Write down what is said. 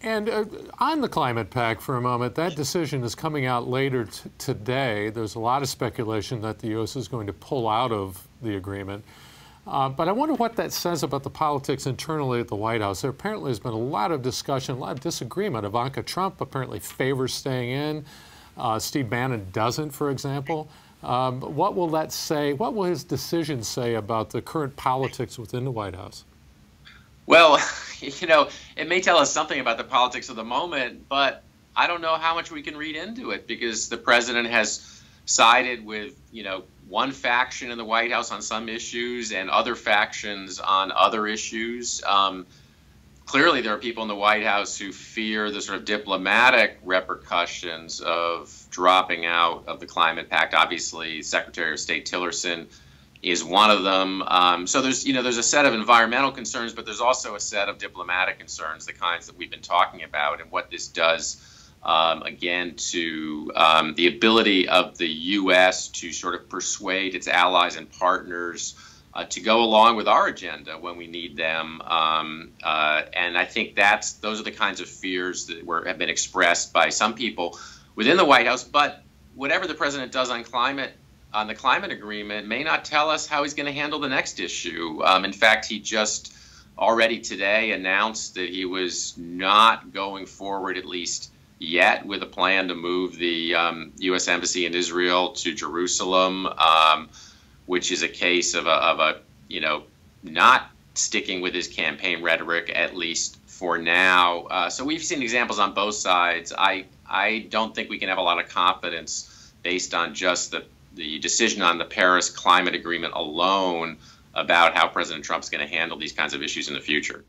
And on the climate pact for a moment, that decision is coming out later today. There's a lot of speculation that the U.S. is going to pull out of the agreement. But I wonder what that says about the politics internally at the White House. There apparently has been a lot of discussion, a lot of disagreement. Ivanka Trump apparently favors staying in. Steve Bannon doesn't, for example. What will that say? What will his decision say about the current politics within the White House? Well, you know, it may tell us something about the politics of the moment, but I don't know how much we can read into it because the president has sided with, you know, one faction in the White House on some issues and other factions on other issues. Clearly, there are people in the White House who fear the sort of diplomatic repercussions of dropping out of the climate pact. Obviously, Secretary of State Tillerson is one of them. So there's a set of environmental concerns, but there's also a set of diplomatic concerns, the kinds that we've been talking about, and what this does, again, to the ability of the U.S. to sort of persuade its allies and partners to go along with our agenda when we need them. And I think those are the kinds of fears that have been expressed by some people within the White House. But whatever the president does on the climate agreement may not tell us how he's going to handle the next issue. In fact, he just already today announced that he was not going forward, at least yet, with a plan to move the U.S. Embassy in Israel to Jerusalem, which is a case of not sticking with his campaign rhetoric, at least for now. So we've seen examples on both sides. I don't think we can have a lot of confidence based on just the decision on the Paris climate agreement alone about how President Trump's going to handle these kinds of issues in the future.